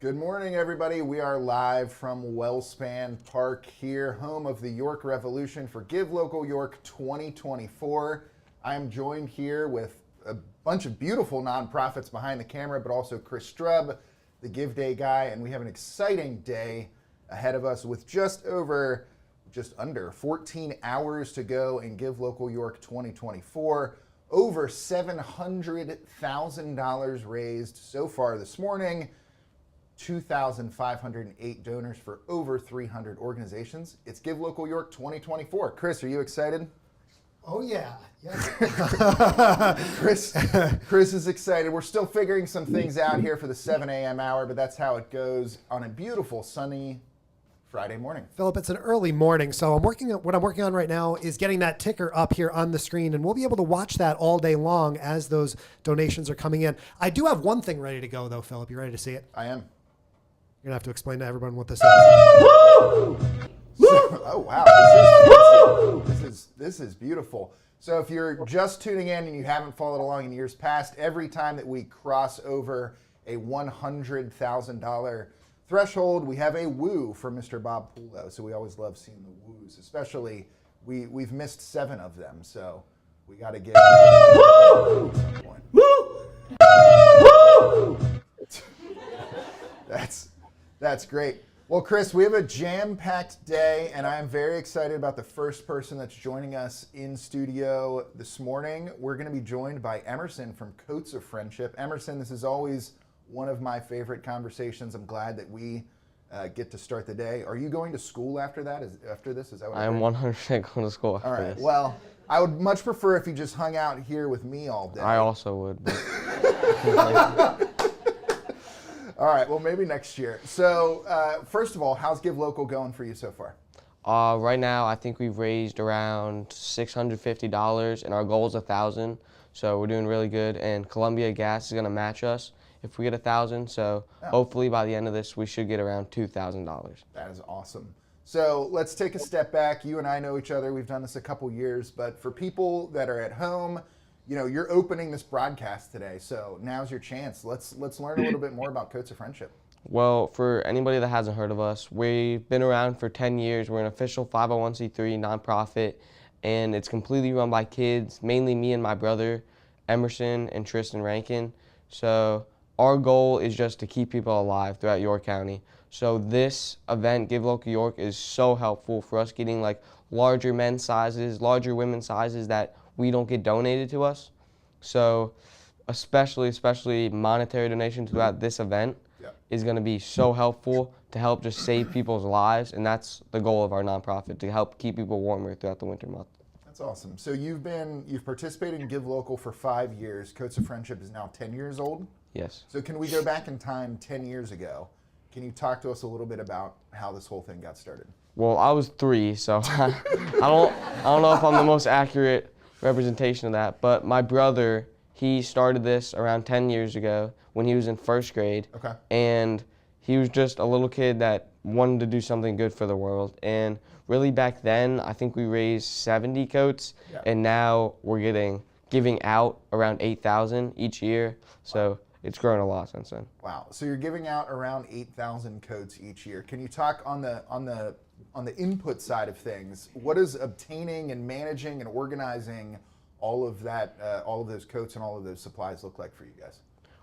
Good morning, everybody. We are live from WellSpan Park here, home of the York Revolution for Give Local York 2024. I am joined here with a bunch of beautiful nonprofits behind the camera, but also Chris Strub, the Give Day guy, and we have an exciting day ahead of us with just under 14 hours to go in Give Local York 2024. Over $700,000 raised so far this morning. 2,508 donors for over 300 organizations. It's Give Local York 2024. Chris, are you excited? Oh yeah. Yes. Chris is excited. We're still figuring some things out here for the 7 a.m. hour, but that's how it goes on a beautiful sunny Friday morning. Philip, it's an early morning, so what I'm working on right now is getting that ticker up here on the screen, and we'll be able to watch that all day long as those donations are coming in. I do have one thing ready to go, though, Philip. You ready to see it? I am. You're going to have to explain to everyone what this is. Oh, wow. This is beautiful. So if you're just tuning in and you haven't followed along in years past, every time that we cross over a $100,000 threshold, we have a woo for Mr. Bob Pulo. So we always love seeing the woos, especially we've missed 7 of them. So we got to get woo! At some point. Woo! That's great. Well, Chris, we have a jam-packed day, and I am very excited about the first person that's joining us in studio this morning. We're going to be joined by Emerson from Coats of Friendship. Emerson, this is always one of my favorite conversations. I'm glad that we get to start the day. Are you going to school after that? After this? Is that what I am 100% going to school after this? All right. This. Well, I would much prefer if you just hung out here with me all day. I also would. All right, well, maybe next year. So, first of all, how's Give Local going for you so far? Right now, I think we've raised around $650, and our goal is $1,000. So we're doing really good, and Columbia Gas is going to match us if we get $1,000. So hopefully by the end of this, we should get around $2,000. That is awesome. So let's take a step back. You and I know each other. We've done this a couple years, but for people that are at home, you know, you're opening this broadcast today, so now's your chance. Let's learn a little bit more about Coats of Friendship. Well, for anybody that hasn't heard of us, we've been around for 10 years. We're an official 501c3 nonprofit, and it's completely run by kids, mainly me and my brother, Emerson and Tristan Rankin. So our goal is just to keep people alive throughout York County. So this event, Give Local York, is so helpful for us getting like larger men's sizes, larger women's sizes that we don't get donated to us. So especially monetary donations throughout this event is going to be so helpful to help just save people's lives, and that's the goal of our nonprofit, to help keep people warmer throughout the winter month. That's awesome. So you've participated in Give Local for 5 years. Coats of Friendship is now 10 years old? Yes. So can we go back in time 10 years ago? Can you talk to us a little bit about how this whole thing got started? Well, I was 3, so I don't know if I'm the most accurate representation of that, but my brother, he started this around 10 years ago when he was in 1st grade. Okay. And he was just a little kid that wanted to do something good for the world. And really back then, I think we raised 70 coats, and now we're giving out around 8,000 each year. So it's grown a lot since then. Wow. So you're giving out around 8,000 coats each year. Can you talk on the input side of things? What is obtaining and managing and organizing all of that, all of those coats and all of those supplies look like for you guys?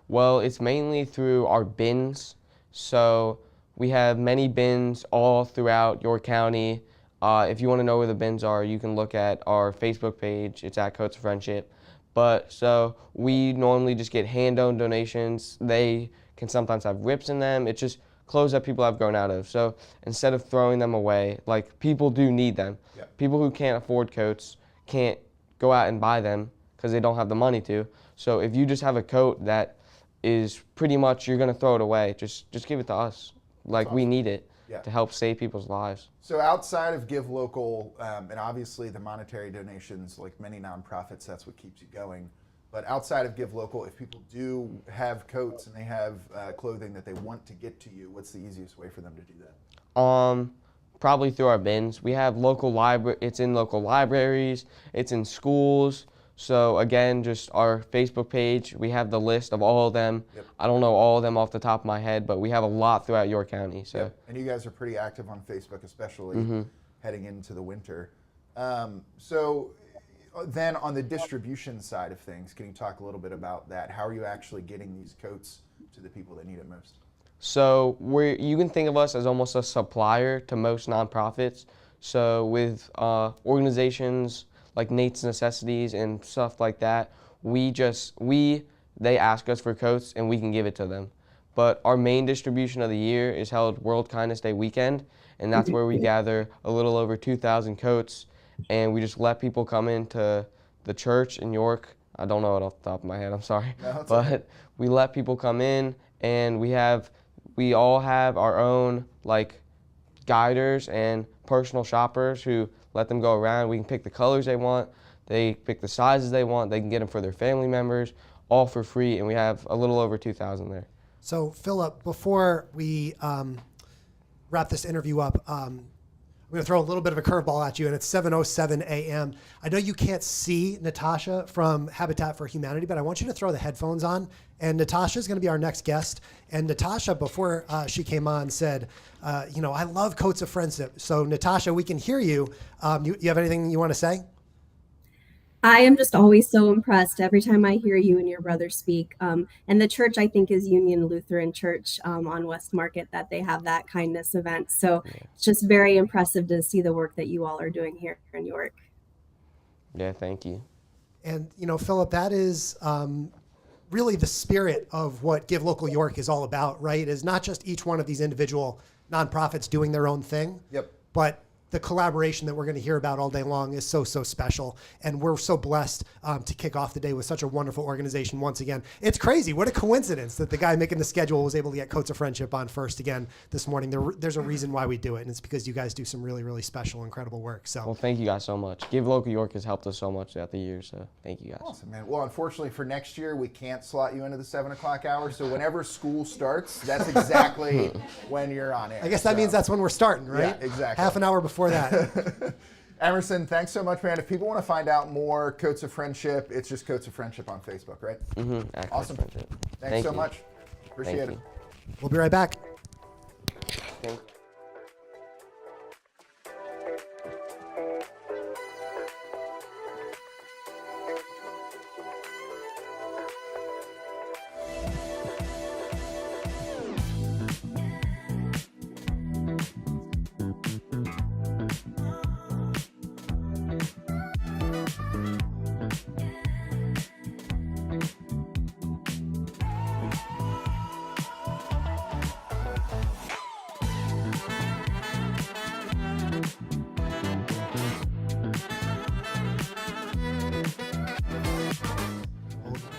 Well, it's mainly through our bins. So we have many bins all throughout York County. If you want to know where the bins are, you can look at our Facebook page. It's at Coats of Friendship. But so we normally just get hand-owned donations. They can sometimes have rips in them. It's just clothes that people have grown out of. So instead of throwing them away, like, people do need them. People who can't afford coats can't go out and buy them because they don't have the money to. So if you just have a coat that is pretty much you're going to throw it away, just give it to us. Like, we need it to help save people's lives. So outside of Give Local, and obviously the monetary donations, like many nonprofits, that's what keeps you going. But outside of Give Local, if people do have coats and they have clothing that they want to get to you, what's the easiest way for them to do that? Probably through our bins. We have local it's in local libraries, it's in schools. So again, just our Facebook page, we have the list of all of them. Yep. I don't know all of them off the top of my head, but we have a lot throughout York County. So. Yep. And you guys are pretty active on Facebook, especially heading into the winter. So then on the distribution side of things, can you talk a little bit about that? How are you actually getting these coats to the people that need it most? So you can think of us as almost a supplier to most nonprofits. So with organizations like Nate's Necessities and stuff like that, they ask us for coats and we can give it to them. But our main distribution of the year is held World Kindness Day weekend, and that's where we gather a little over 2,000 coats, and we just let people come into the church in York. I don't know it off the top of my head, I'm sorry. No, but okay. We let people come in, and we all have our own like guiders and personal shoppers who let them go around. We can pick the colors they want, they pick the sizes they want, they can get them for their family members, all for free, and we have a little over 2,000 there. So Philip, before we wrap this interview up, I'm going to throw a little bit of a curveball at you, and it's 7:07 a.m. I know you can't see Natasha from Habitat for Humanity, but I want you to throw the headphones on, and Natasha is going to be our next guest. And Natasha, before she came on, said, I love Coats of Friendship. So Natasha, we can hear you. You have anything you want to say? I am just always so impressed every time I hear you and your brother speak. And the church, I think, is Union Lutheran Church on West Market, that they have that kindness event. So it's just very impressive to see the work that you all are doing here in York. Yeah, thank you. And, Philip, that is really the spirit of what Give Local York is all about, right? Is not just each one of these individual nonprofits doing their own thing, but the collaboration that we're going to hear about all day long is so, so special. And we're so blessed to kick off the day with such a wonderful organization once again. It's crazy. What a coincidence that the guy making the schedule was able to get Coats of Friendship on first again this morning. There's a reason why we do it, and it's because you guys do some really, really special, incredible work. So, well, thank you guys so much. Give Local York has helped us so much throughout the year, so thank you guys. Awesome, man. Well, unfortunately for next year, we can't slot you into the 7 o'clock hour, so whenever school starts, that's exactly when you're on air. I guess that means that's when we're starting, right? Yeah, exactly. Half an hour before that. Emerson, thanks so much, man. If people want to find out more Coats of Friendship, it's just Coats of Friendship on Facebook, right? Awesome. Thanks so much. Appreciate it. We'll be right back. Thank you.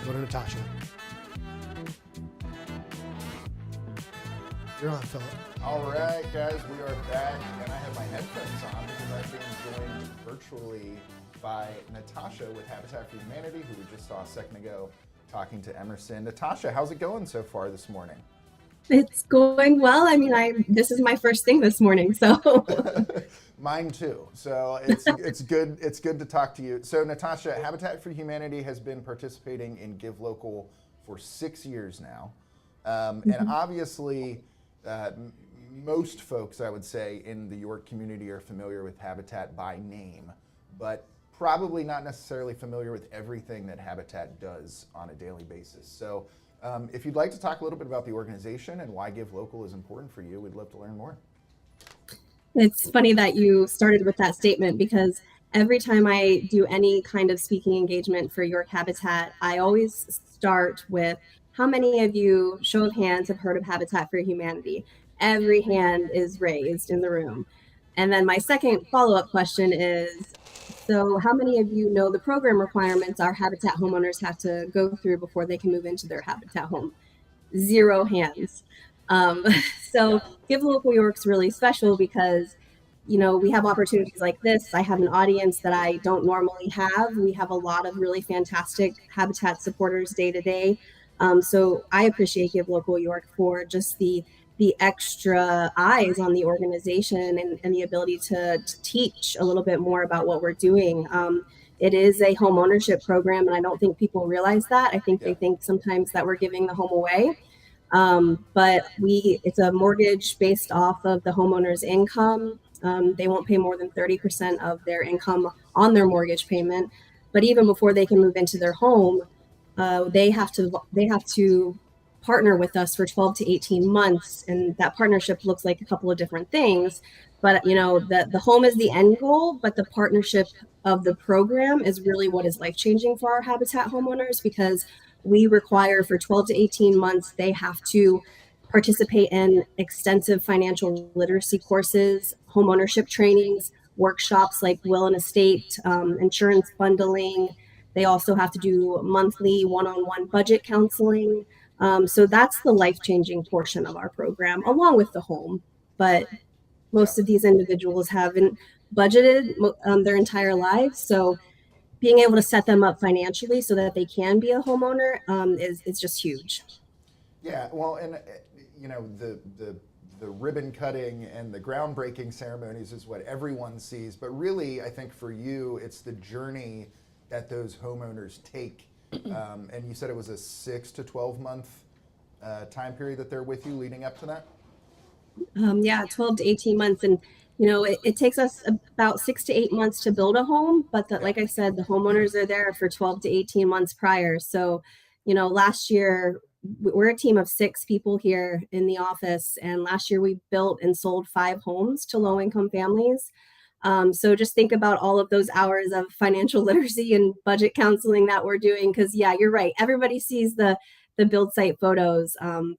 Go to Natasha. You're on, Philip. All right, guys, we are back, and I have my headphones on because I've been joined virtually by Natasha with Habitat for Humanity, who we just saw a second ago talking to Emerson. Natasha, how's it going so far this morning? It's going well. I mean, this is my first thing this morning, so. Mine too. So it's good. It's good to talk to you. So Natasha, Habitat for Humanity has been participating in Give Local for 6 years now, and obviously, most folks, I would say, in the York community are familiar with Habitat by name, but probably not necessarily familiar with everything that Habitat does on a daily basis. So if you'd like to talk a little bit about the organization and why Give Local is important for you, we'd love to learn more. It's funny that you started with that statement, because every time I do any kind of speaking engagement for York Habitat, I always start with, how many of you, show of hands, have heard of Habitat for Humanity? Every hand is raised in the room. And then my second follow-up question is, so how many of you know the program requirements our Habitat homeowners have to go through before they can move into their Habitat home? 0 hands. So Give Local York's really special because, we have opportunities like this. I have an audience that I don't normally have. We have a lot of really fantastic Habitat supporters day to day. So I appreciate Give Local York for just the extra eyes on the organization and the ability to teach a little bit more about what we're doing. it is a home ownership program, and I don't think people realize that. I think Yeah. they think sometimes that we're giving the home away. But it's a mortgage based off of the homeowner's income. They won't pay more than 30% of their income on their mortgage payment. But even before they can move into their home, they have to partner with us for 12 to 18 months, and that partnership looks like a couple of different things. But the home is the end goal, but the partnership of the program is really what is life changing for our Habitat homeowners, because we require for 12 to 18 months they have to participate in extensive financial literacy courses, home ownership trainings, workshops like will and estate, insurance bundling. They also have to do monthly one-on-one budget counseling. So that's the life-changing portion of our program, along with the home. But most of these individuals haven't budgeted their entire lives. So being able to set them up financially so that they can be a homeowner is just huge. Yeah, well, and the ribbon cutting and the groundbreaking ceremonies is what everyone sees, but really, I think for you, it's the journey that those homeowners take. And you said it was a 6 to 12 month time period that they're with you leading up to that? Yeah, 12 to 18 months. And, it takes us about 6 to 8 months to build a home, but like I said, the homeowners are there for 12 to 18 months prior. So, last year, we're a team of 6 people here in the office. And last year we built and sold 5 homes to low income families. So just think about all of those hours of financial literacy and budget counseling that we're doing. Because yeah, you're right. Everybody sees the build site photos,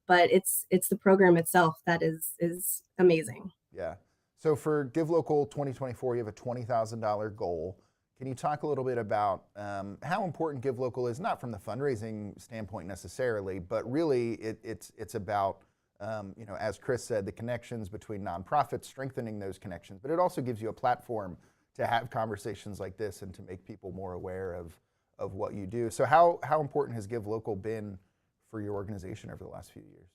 but it's the program itself that is amazing. Yeah. So for Give Local 2024, you have a $20,000 goal. Can you talk a little bit about how important Give Local is, not from the fundraising standpoint necessarily, but really it's about, as Chris said, the connections between nonprofits, strengthening those connections, but it also gives you a platform to have conversations like this and to make people more aware of what you do. So how important has Give Local been for your organization over the last few years?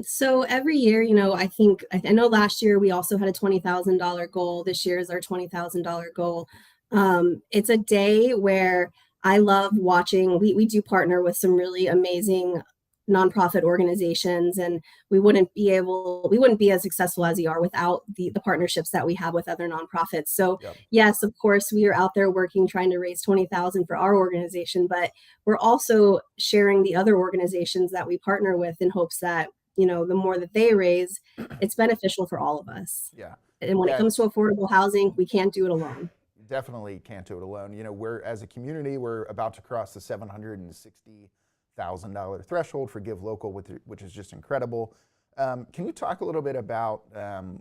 So every year, I know last year we also had a $20,000 goal. This year is our $20,000 goal. It's a day where I love watching. We do partner with some really amazing nonprofit organizations, and we wouldn't be as successful as we are without the partnerships that we have with other nonprofits. So yes, of course, we are out there working, trying to raise 20,000 for our organization, but we're also sharing the other organizations that we partner with in hopes that, the more that they raise, it's beneficial for all of us. Yeah. And when it comes to affordable housing, we can't do it alone. Definitely can't do it alone. We're, as a community, we're about to cross the $760,000 threshold for Give Local, which is just incredible. Can you talk a little bit about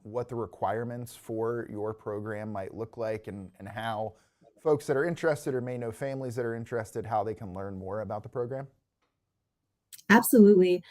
what the requirements for your program might look like, and how folks that are interested, or may know families that are interested, how they can learn more about the program? Absolutely.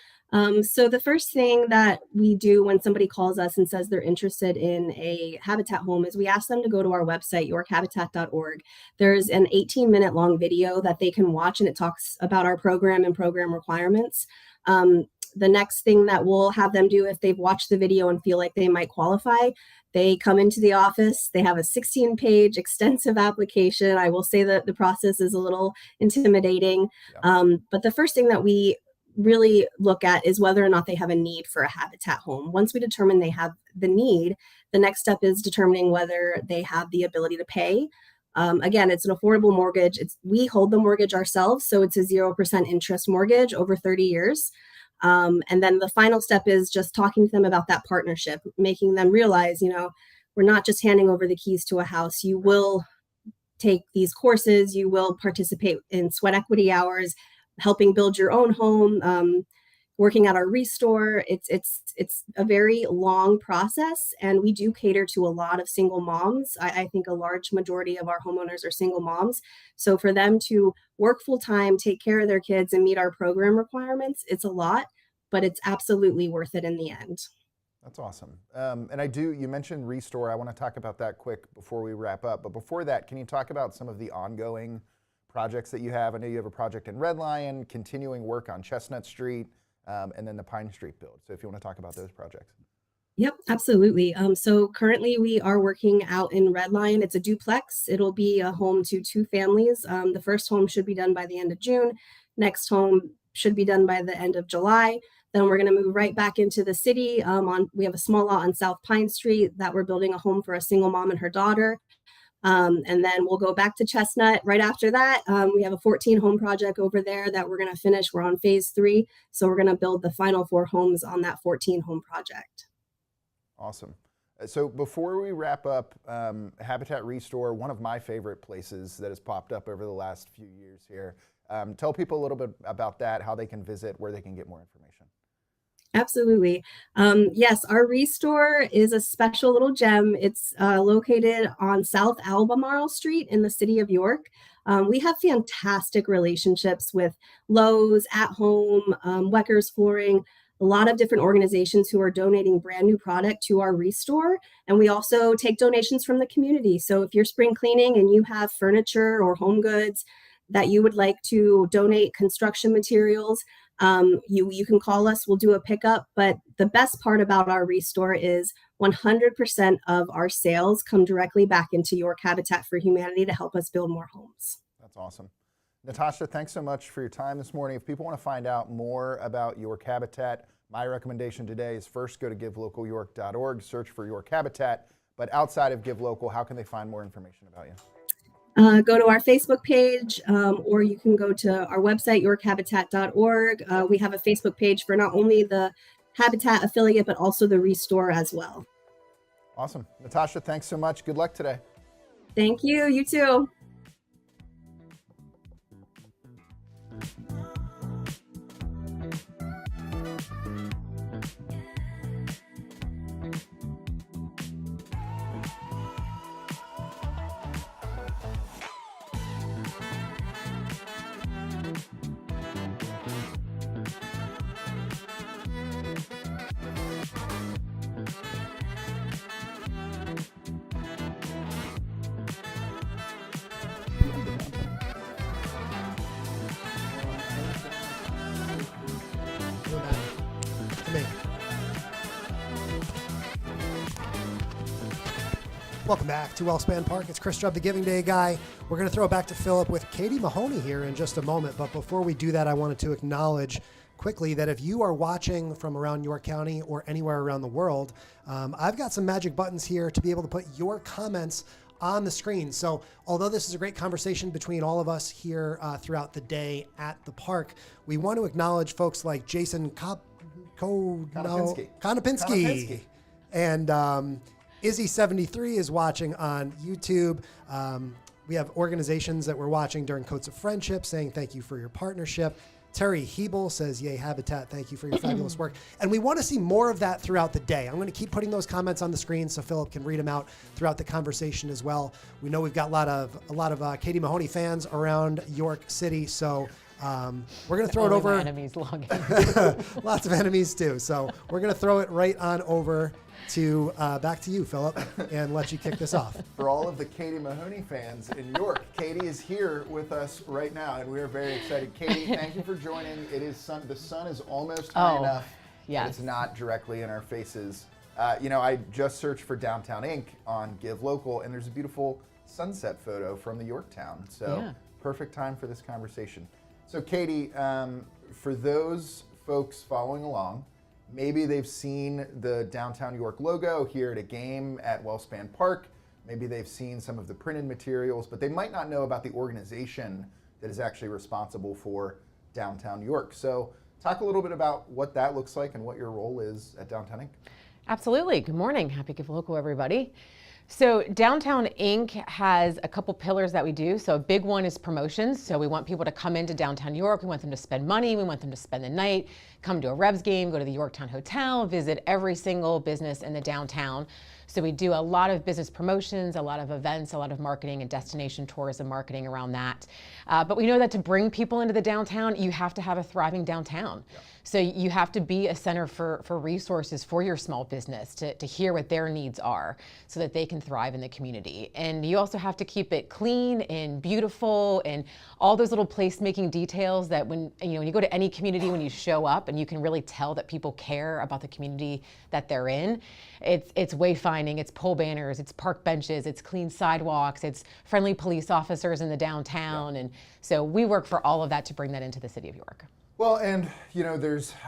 So the first thing that we do when somebody calls us and says they're interested in a Habitat home is we ask them to go to our website, yorkhabitat.org. There's an 18-minute long video that they can watch, and it talks about our program and program requirements. The next thing that we'll have them do, if they've watched the video and feel like they might qualify, they come into the office. They have a 16-page extensive application. I will say that the process is a little intimidating. But the first thing that we really look at is whether or not they have a need for a Habitat home. Once we determine they have the need, the next step is determining whether they have the ability to pay. Again, it's an affordable mortgage. We hold the mortgage ourselves, so it's a 0% interest mortgage over 30 years. And then the final step is just talking to them about that partnership, making them realize, we're not just handing over the keys to a house. You will take these courses, you will participate in sweat equity hours, helping build your own home, working at our restore. It's a very long process, and we do cater to a lot of single moms. I think a large majority of our homeowners are single moms. So for them to work full time, take care of their kids, and meet our program requirements, it's a lot, but it's absolutely worth it in the end. That's awesome. And you mentioned Restore. I want to talk about that quick before we wrap up. But before that, can you talk about some of the ongoing projects that you have? I know you have a project in Red Lion, continuing work on Chestnut Street, and then the Pine Street build. So if you want to talk about those projects. Yep, absolutely. So currently we are working out in Redline. It's a duplex. It'll be a home to 2 families. The first home should be done by the end of June. Next home should be done by the end of July. Then we're going to move right back into the city. We have a small lot on South Pine Street that we're building a home for a single mom and her daughter. And then we'll go back to Chestnut right after that. We have a 14 home project over there that we're going to finish. We're on phase 3. So we're going to build the final 4 homes on that 14 home project. Awesome. So before we wrap up, Habitat Restore, one of my favorite places that has popped up over the last few years here. Tell people a little bit about that, how they can visit, where they can get more information. Absolutely. Yes, our Restore is a special little gem. It's located on South Albemarle Street in the city of York. We have fantastic relationships with Lowe's, At Home, Wecker's Flooring, a lot of different organizations who are donating brand new product to our Restore. And we also take donations from the community. So if you're spring cleaning and you have furniture or home goods that you would like to donate, construction materials, you can call us, we'll do a pickup. But the best part about our Restore is 100% of our sales come directly back into York Habitat for Humanity to help us build more homes. That's awesome. Natasha, thanks so much for your time this morning. If people want to find out more about York Habitat, my recommendation today is first go to givelocalyork.org, search for York Habitat. But outside of Give Local, how can they find more information about you? Go to our Facebook page, or you can go to our website, yorkhabitat.org. We have a Facebook page for not only the Habitat affiliate, but also the Restore as well. Awesome. Natasha, thanks so much. Good luck today. Thank you. You too. Welcome back to WellSpan Park. It's Chris Drubb, the Giving Day guy. We're going to throw it back to Philip with Katie Mahoney here in just a moment. But before we do that, I wanted to acknowledge quickly that if you are watching from around York County or anywhere around the world, I've got some magic buttons here to be able to put your comments on the screen. So although this is a great conversation between all of us here throughout the day at the park, we want to acknowledge folks like Jason Konopinski. And Izzy73 is watching on YouTube. We have organizations that we're watching during Coats of Friendship saying thank you for your partnership. Terry Hebel says, yay, Habitat, thank you for your fabulous work. And we want to see more of that throughout the day. I'm going to keep putting those comments on the screen so Philip can read them out throughout the conversation as well. We know we've got a lot of Katie Mahoney fans around York City, so we're going to throw it over. Enemies logging. Lots of enemies too. So we're going to throw it right on over to back to you, Philip, and let you kick this off. For all of the Katie Mahoney fans in York, Katie is here with us right now, and we are very excited. Katie, thank you for joining. It is the sun is almost high enough that it's not directly in our faces. I just searched for Downtown Inc. on Give Local, and there's a beautiful sunset photo from the Yorktown. So perfect time for this conversation. So Katie, for those folks following along, maybe they've seen the Downtown York logo here at a game at WellSpan Park. Maybe they've seen some of the printed materials, but they might not know about the organization that is actually responsible for Downtown York. So talk a little bit about what that looks like and what your role is at Downtown Inc. Absolutely. Good morning. Happy Give Local, everybody. So Downtown Inc. has a couple pillars that we do. So a big one is promotions. So we want people to come into downtown York. We want them to spend money. We want them to spend the night, come to a Revs game, go to the Yorktown Hotel, visit every single business in the downtown. So we do a lot of business promotions, a lot of events, a lot of marketing and destination tourism marketing around that. But we know that to bring people into the downtown, you have to have a thriving downtown. Yeah. So you have to be a center for resources for your small business to hear what their needs are so that they can thrive in the community. And you also have to keep it clean and beautiful and all those little placemaking details that when you go to any community, when you show up and you can really tell that people care about the community that they're in. It's wayfinding, it's pole banners, it's park benches, it's clean sidewalks, it's friendly police officers in the downtown. Yeah. And so we work for all of that to bring that into the city of York. Well, and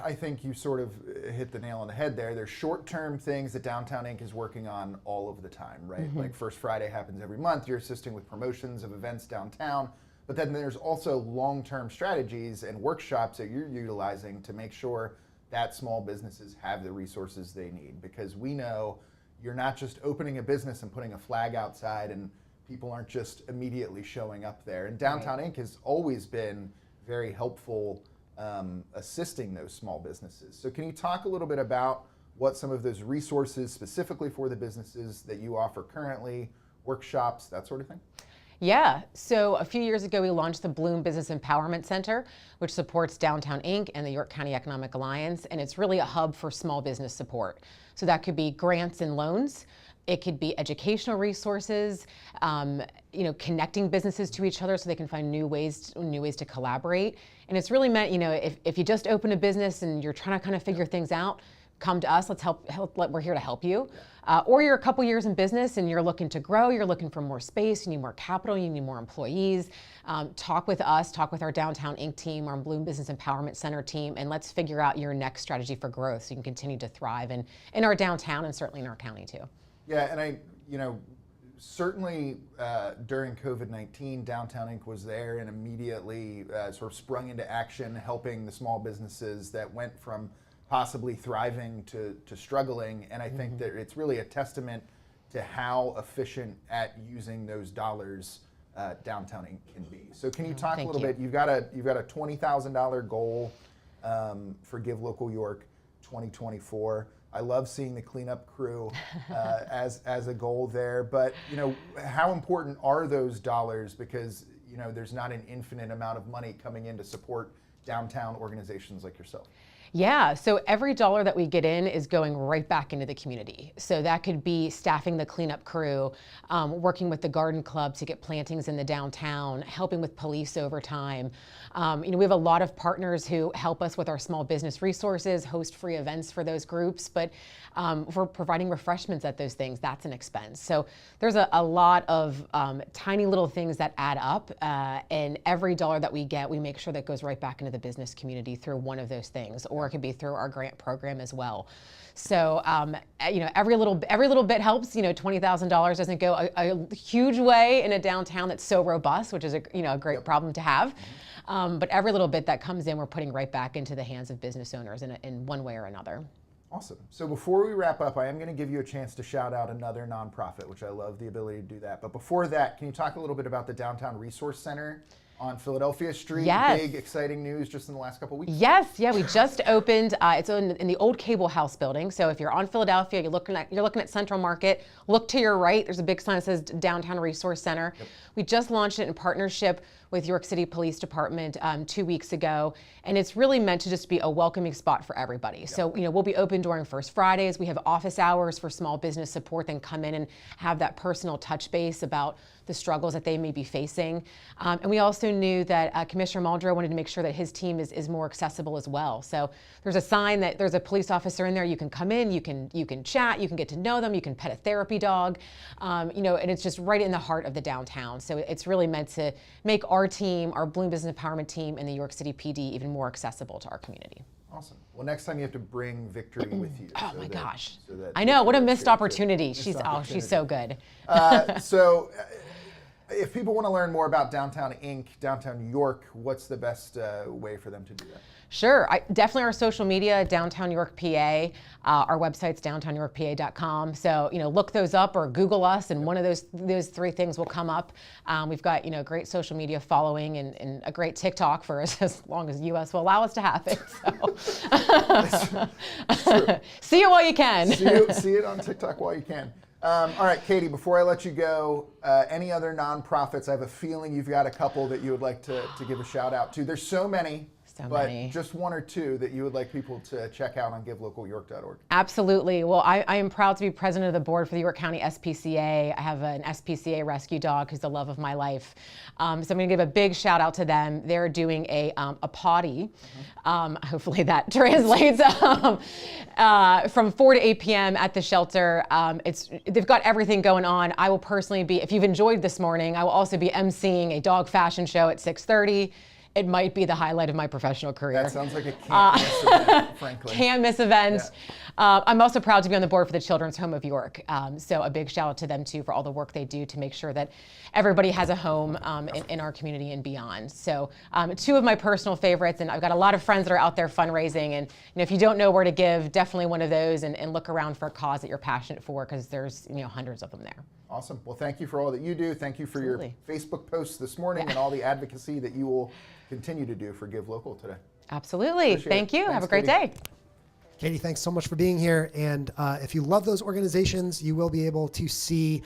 I think you sort of hit the nail on the head there. There's short-term things that Downtown Inc. is working on all of the time, right? Mm-hmm. Like First Friday happens every month. You're assisting with promotions of events downtown. But then there's also long-term strategies and workshops that you're utilizing to make sure that small businesses have the resources they need. Because we know you're not just opening a business and putting a flag outside and people aren't just immediately showing up there. And Downtown Inc. has always been very helpful assisting those small businesses. So can you talk a little bit about what some of those resources specifically for the businesses that you offer currently, workshops, that sort of thing? Yeah, so a few years ago we launched the Bloom Business Empowerment Center, which supports Downtown Inc. and the York County Economic Alliance, and it's really a hub for small business support. So that could be grants and loans. It could be educational resources, connecting businesses to each other so they can find new ways to collaborate. And it's really meant, if you just open a business and you're trying to kind of figure things out, come to us. Let's help. We're here to help you. Or you're a couple years in business and you're looking to grow. You're looking for more space. You need more capital. You need more employees. Talk with us. Talk with our Downtown Inc. team, our Bloom Business Empowerment Center team, and let's figure out your next strategy for growth so you can continue to thrive in our downtown and certainly in our county too. Yeah, and certainly during COVID-19, Downtown Inc. was there and immediately sort of sprung into action, helping the small businesses that went from possibly thriving to struggling. And I think that it's really a testament to how efficient at using those dollars Downtown Inc. can be. So can you talk a little bit? You've got a $20,000 goal for Give Local York 2024. I love seeing the cleanup crew as a goal there, but how important are those dollars? Because there's not an infinite amount of money coming in to support downtown organizations like yourself. Yeah, so every dollar that we get in is going right back into the community. So that could be staffing the cleanup crew, working with the garden club to get plantings in the downtown, helping with police overtime. We have a lot of partners who help us with our small business resources, host free events for those groups, but for providing refreshments at those things, that's an expense. So there's a lot of tiny little things that add up, and every dollar that we get, we make sure that goes right back into the business community through one of those things, or it could be through our grant program as well. So every little bit helps. $20,000 doesn't go a huge way in a downtown that's so robust, which is a great problem to have. But every little bit that comes in, we're putting right back into the hands of business owners in one way or another. Awesome. So before we wrap up, I am going to give you a chance to shout out another nonprofit, which I love the ability to do that. But before that, can you talk a little bit about the Downtown Resource Center on Philadelphia Street? Yes. Big, exciting news just in the last couple of weeks. Yes, yeah, we just opened. It's in the old Cable House building. So if you're on Philadelphia, you're looking at Central Market. Look to your right. There's a big sign that says Downtown Resource Center. Yep. We just launched it in partnership with York City Police Department 2 weeks ago, and it's really meant to just be a welcoming spot for everybody. Yep. So we'll be open during First Fridays. We have office hours for small business support, then come in and have that personal touch base about the struggles that they may be facing. And we also knew that Commissioner Muldrow wanted to make sure that his team is more accessible as well. So there's a sign that there's a police officer in there. You can come in, you can chat, you can get to know them, you can pet a therapy dog, and it's just right in the heart of the downtown. So it's really meant to make our team, our Bloom Business Empowerment team, and the York City PD even more accessible to our community. Awesome. Well, next time you have to bring Victory with you. Oh my gosh. I know, what a missed opportunity. She's so good. So if people want to learn more about Downtown Inc., Downtown York, what's the best way for them to do that? Sure. Definitely our social media, Downtown York PA. Our website's downtownyorkpa.com. So, look those up or Google us, and one of those three things will come up. We've got, great social media following and a great TikTok for us as long as the U.S. will allow us to have it. So. See it while you can. See it on TikTok while you can. All right, Katie, before I let you go, any other nonprofits? I have a feeling you've got a couple that you would like to give a shout out to. There's so many. But just one or two that you would like people to check out on givelocalyork.org. Absolutely. Well, I am proud to be president of the board for the York County SPCA. I have an SPCA rescue dog who's the love of my life. So I'm going to give a big shout out to them. They're doing a potty. Hopefully that translates from 4 to 8 p.m. at the shelter. They've got everything going on. I will personally be, if you've enjoyed this morning, I will also be emceeing a dog fashion show at 6:30. It might be the highlight of my professional career. That sounds like a can't-miss event, frankly. Can't-miss event. Yeah. I'm also proud to be on the board for the Children's Home of York. So a big shout out to them too for all the work they do to make sure that everybody has a home in our community and beyond. So two of my personal favorites, and I've got a lot of friends that are out there fundraising. And if you don't know where to give, definitely one of those, and look around for a cause that you're passionate for, because there's hundreds of them there. Awesome. Well, thank you for all that you do. Thank you for your Facebook posts this morning and all the advocacy that you will continue to do for Give Local today. Absolutely. Thank you. Thanks, have a great Katie. day. Katie, thanks so much for being here. And if you love those organizations, you will be able to see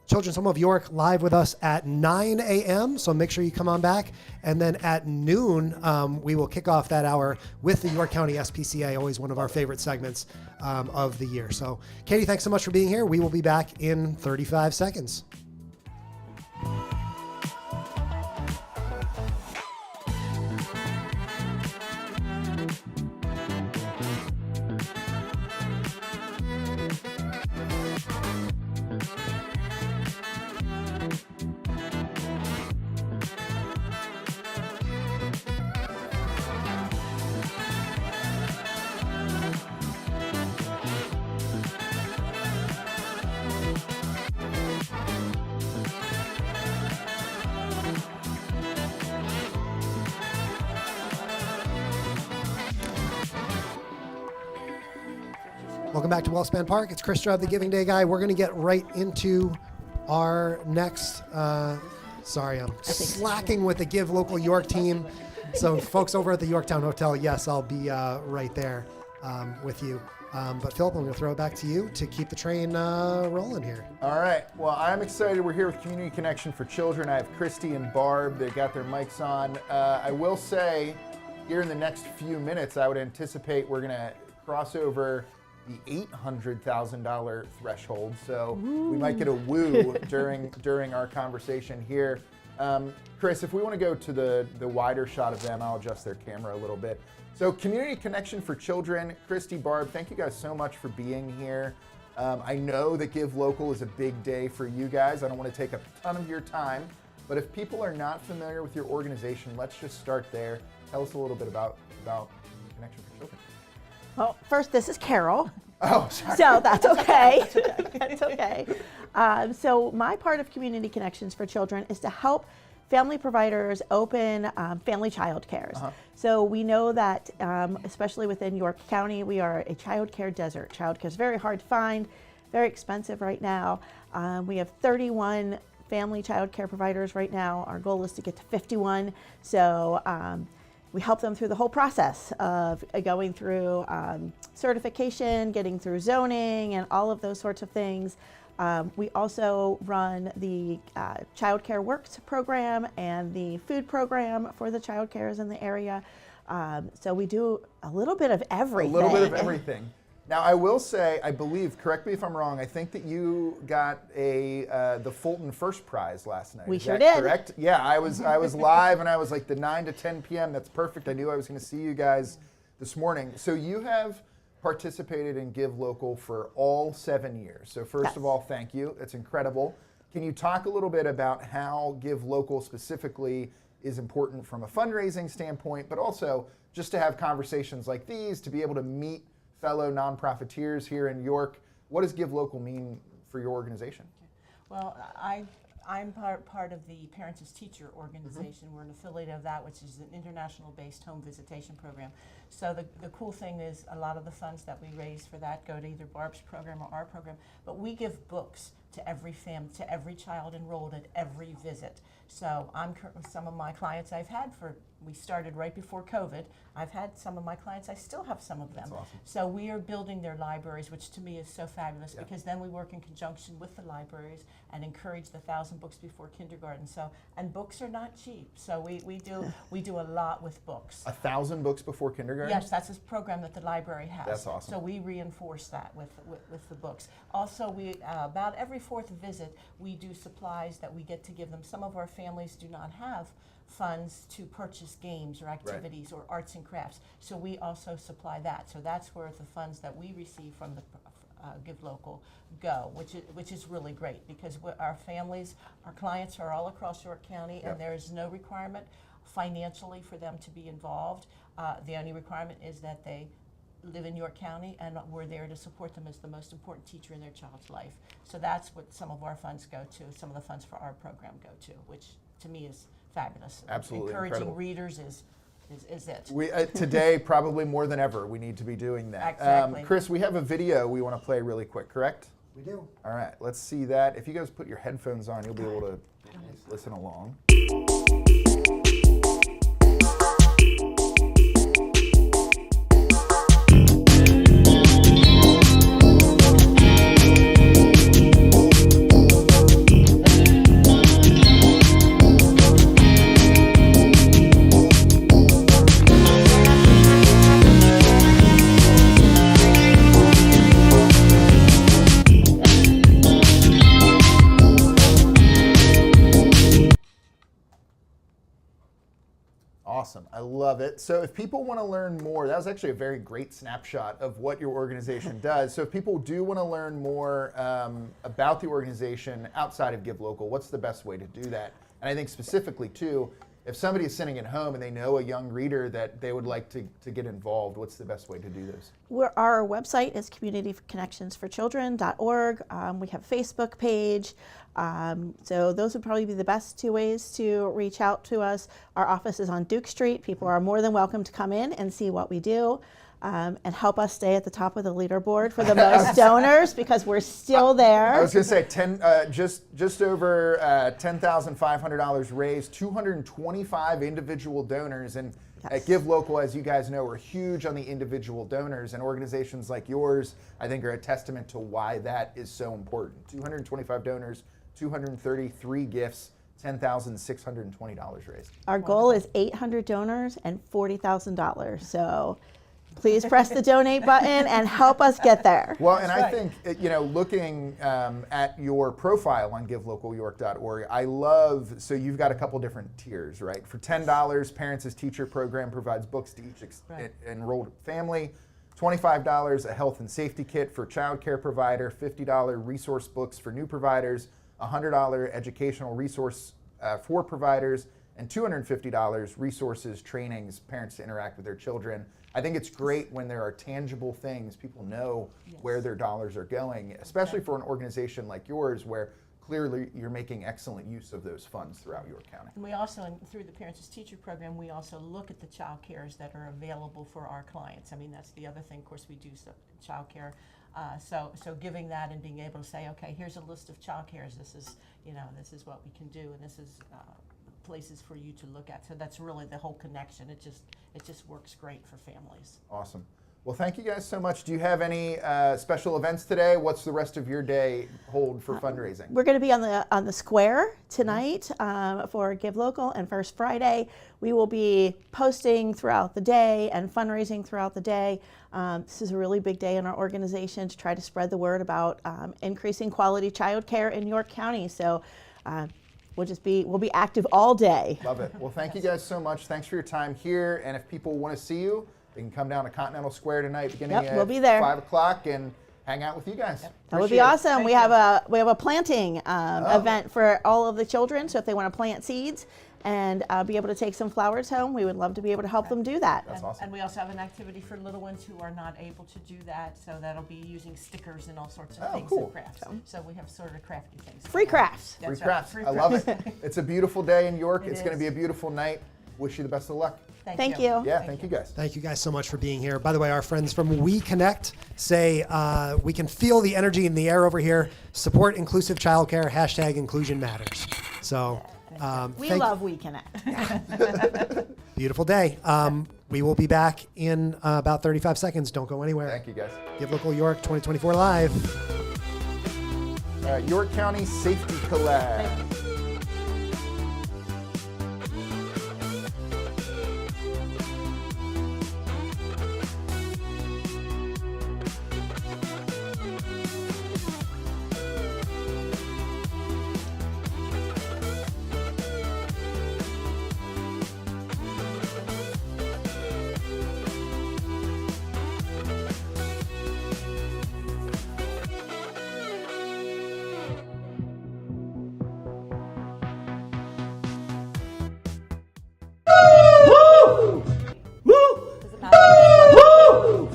Children's Home of York live with us at 9 a.m. So make sure you come on back. And then at noon, we will kick off that hour with the York County SPCA, always one of our favorite segments of the year. So Katie, thanks so much for being here. We will be back in 35 seconds. Welcome back to WellSpan Park. It's Chris Stroud, the Giving Day guy. We're going to get right into our next, sorry, I'm slacking with the Give Local York team. So folks over at the Yorktown Hotel, yes, I'll be right there with you. But Philip, I'm going to throw it back to you to keep the train rolling here. All right. Well, I'm excited. We're here with Community Connection for Children. I have Christy and Barb. They got their mics on. I will say, here in the next few minutes, I would anticipate we're going to cross over the $800,000 threshold. So we might get a woo during our conversation here. Chris, if we want to go to the wider shot of them, I'll adjust their camera a little bit. So Community Connection for Children, Christy, Barb, thank you guys so much for being here. I know that Give Local is a big day for you guys. I don't want to take a ton of your time, but if people are not familiar with your organization, let's just start there. Tell us a little bit about Community Connection for Children. Well, first, this is Carol. Oh, sorry. So that's okay. That's okay. So my part of Community Connections for Children is to help family providers open family child cares. So we know that, especially within York County, we are a child care desert. Child care is very hard to find, very expensive right now. We have 31 family child care providers right now. Our goal is to get to 51. So we help them through the whole process of going through certification, getting through zoning, and all of those sorts of things. We also run the Child Care Works program and the food program for the child cares in the area. So we do a little bit of everything. A little bit of everything. Now, I will say, I believe, correct me if I'm wrong, I think that you got the Fulton First Prize last night. We Is sure that did. Correct? Yeah, I was live, and I was like the 9 to 10 p.m. That's perfect. I knew I was going to see you guys this morning. So you have participated in Give Local for all 7 years. So first of all, thank you. That's incredible. Can you talk a little bit about how Give Local specifically is important from a fundraising standpoint, but also just to have conversations like these, to be able to meet fellow non-profiteers here in York? What does Give Local mean for your organization? Well, I'm part of the Parents as Teacher organization. We're an affiliate of that, which is an international-based home visitation program. So the cool thing is a lot of the funds that we raise for that go to either Barb's program or our program, but we give books to every to every child enrolled at every visit. So some of my clients I've had for we started right before COVID. I've had some of my clients, I still have some of them. That's awesome. So we are building their libraries, which to me is so fabulous, because then we work in conjunction with the libraries and encourage the 1,000 books before kindergarten. So, and books are not cheap. So we do a lot with books. 1,000 books before kindergarten? Yes, that's a program that the library has. That's awesome. So we reinforce that with the books. Also, we about every 4th visit, we do supplies that we get to give them. Some of our families do not have funds to purchase games or activities or arts and crafts. So we also supply that. So that's where the funds that we receive from the Give Local go, which is really great, because our families, our clients are all across York County, and there is no requirement financially for them to be involved. The only requirement is that they live in York County, and we're there to support them as the most important teacher in their child's life. So that's what some of our funds go to. Some of the funds for our program go to, which to me is fabulous. Absolutely Encouraging incredible. readers is it. We today, probably more than ever, we need to be doing that. Exactly. Chris, we have a video we want to play really quick, correct? We do. All right, let's see that. If you guys put your headphones on, you'll be able to listen along. Awesome. I love it. So if people want to learn more, that was actually a very great snapshot of what your organization does. So if people do want to learn more about the organization outside of Give Local, what's the best way to do that? And I think specifically too, if somebody is sitting at home and they know a young reader that they would like to get involved, what's the best way to do this? Our website is communityconnectionsforchildren.org. We have a Facebook page. So those would probably be the best 2 ways to reach out to us. Our office is on Duke Street. People are more than welcome to come in and see what we do. And help us stay at the top of the leaderboard for the most donors, because we're still there. I was going to say just over $10,500 raised, 225 individual donors, and at Give Local, as you guys know, we're huge on the individual donors, and organizations like yours, I think, are a testament to why that is so important. 225 donors, 233 gifts, $10,620 raised. Our goal is 800 donors and $40,000. So please press the donate button and help us get there. Well, and I think, looking at your profile on givelocalyork.org, I love, so you've got a couple different tiers, right? For $10, Parents as Teacher program provides books to each enrolled family. $25, a health and safety kit for child care provider. $50 resource books for new providers. $100 educational resource for providers. And $250 resources, trainings, parents to interact with their children. I think it's great when there are tangible things, people know where their dollars are going, especially for an organization like yours, where clearly you're making excellent use of those funds throughout York County. And we also, through the Parents as Teacher program, we also look at the child cares that are available for our clients. I mean, that's the other thing. Of course, we do child care. So giving that and being able to say, okay, here's a list of child cares. This is what we can do, and this is places for you to look at. So that's really the whole connection. It just works great for families. Awesome. Well, thank you guys so much. Do you have any special events today? What's the rest of your day hold for fundraising? We're going to be on the square tonight for Give Local, and First Friday. We will be posting throughout the day and fundraising throughout the day. This is a really big day in our organization to try to spread the word about increasing quality childcare in York County. So we'll be active all day. Love it. Well, thank you guys so much. Thanks for your time here. And if people want to see you, they can come down to Continental Square tonight, beginning we'll be there. at 5 o'clock, and hang out with you guys. That would be awesome. We have a planting event for all of the children. So if they want to plant seeds and be able to take some flowers home, we would love to be able to help them do that. That's awesome. And we also have an activity for little ones who are not able to do that. So that'll be using stickers and all sorts of things and crafts. So we have sort of crafty things. Free crafts. Free crafts. I love it. It's a beautiful day in York. It's going to be a beautiful night. Wish you the best of luck. Thank you. Yeah, thank you guys. Thank you guys so much for being here. By the way, our friends from We Connect say we can feel the energy in the air over here. Support inclusive childcare, #inclusion matters. So we love We Connect. Beautiful day. We will be back in about 35 seconds. Don't go anywhere. Thank you, guys. Give Local York 2024 live. York County Safety Collab.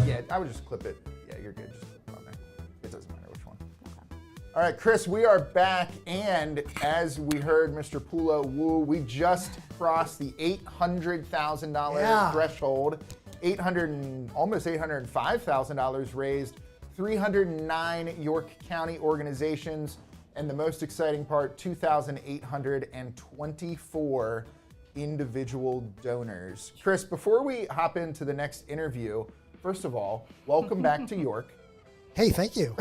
Yeah, I would just clip it. Yeah, you're good. Just clip it on there. It doesn't matter which one. All right, Chris, we are back, and as we heard Mr. Pulo Wu, we just crossed the $800,000 threshold. Almost $805,000 raised. 309 York County organizations, and the most exciting part, 2,824 individual donors. Chris, before we hop into the next interview, first of all, welcome back to York. Hey, thank you.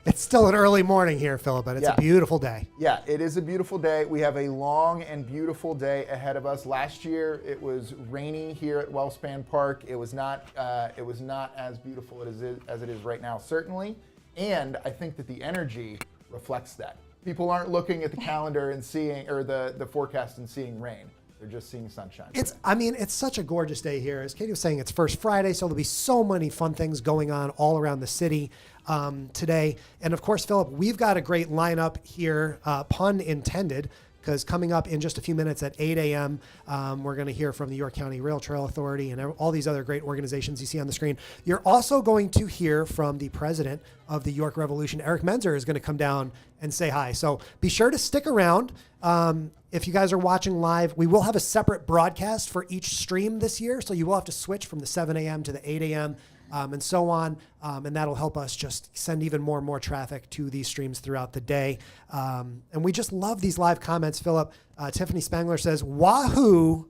It's still an early morning here, Philip, but it's a beautiful day. Yeah, it is a beautiful day. We have a long and beautiful day ahead of us. Last year, it was rainy here at WellSpan Park. It was not as beautiful as it is right now, certainly. And I think that the energy reflects that. People aren't looking at the calendar and seeing, or the forecast and seeing rain. They're just seeing sunshine. It's such a gorgeous day here. As Katie was saying, it's First Friday, so there'll be so many fun things going on all around the city today. And of course, Philip, we've got a great lineup here, pun intended, because coming up in just a few minutes at 8 a.m., we're going to hear from the York County Rail Trail Authority and all these other great organizations you see on the screen. You're also going to hear from the president of the York Revolution. Eric Menzer is going to come down and say hi. So be sure to stick around. If you guys are watching live, we will have a separate broadcast for each stream this year. So you will have to switch from the 7 a.m. to the 8 a.m. And so on. And that'll help us just send even more and more traffic to these streams throughout the day. And we just love these live comments, Philip. Tiffany Spangler says, Wahoo,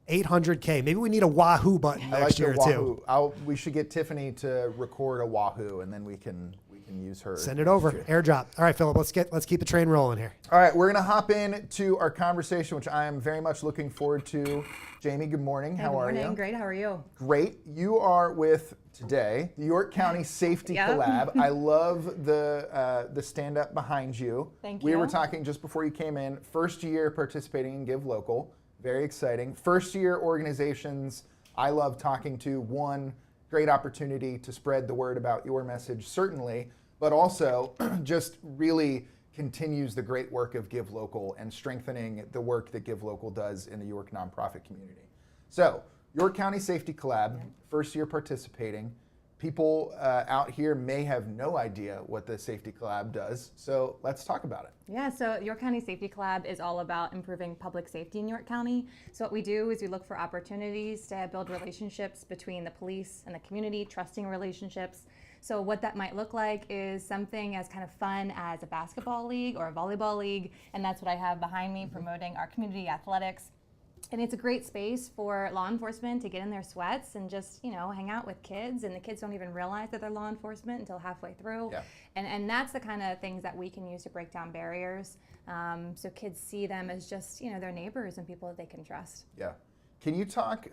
800K. Maybe we need a Wahoo button next year too. We should get Tiffany to record a Wahoo, and then we can use her. Send it over. Airdrop. All right, Philip, let's keep the train rolling here. All right, we're going to hop into our conversation, which I am very much looking forward to. Jamie, good morning. How are you? Good morning. Great. How are you? Great. You are with, today, the York County Safety Collab. I love the stand-up behind you. Thank you. We were talking just before you came in. First year participating in Give Local. Very exciting. First year organizations I love talking to. One, great opportunity to spread the word about your message, certainly, but also just really continues the great work of Give Local and strengthening the work that Give Local does in the York nonprofit community. So, York County Safety Collab, first year participating. People out here may have no idea what the Safety Collab does, so let's talk about it. Yeah, so York County Safety Collab is all about improving public safety in York County. So what we do is we look for opportunities to build relationships between the police and the community, trusting relationships. So what that might look like is something as kind of fun as a basketball league or a volleyball league, and that's what I have behind me, promoting our community athletics. And it's a great space for law enforcement to get in their sweats and just, hang out with kids. And the kids don't even realize that they're law enforcement until halfway through. Yeah. And that's the kind of things that we can use to break down barriers. So kids see them as just, their neighbors and people that they can trust. Yeah. Can you talk,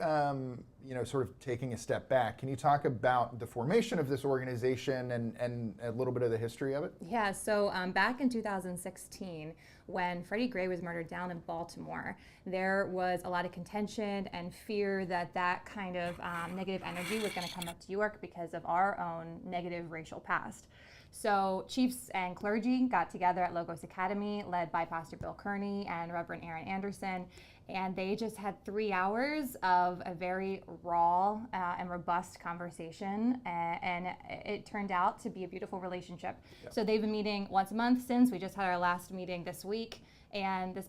sort of taking a step back, can you talk about the formation of this organization and a little bit of the history of it? Yeah, so back in 2016, when Freddie Gray was murdered down in Baltimore, there was a lot of contention and fear that that kind of negative energy was going to come up to York because of our own negative racial past. So chiefs and clergy got together at Logos Academy, led by Pastor Bill Kearney and Reverend Aaron Anderson, and they just had 3 hours of a very raw and robust conversation, and it turned out to be a beautiful relationship. Yep. So they've been meeting once a month since. We just had our last meeting this week, And this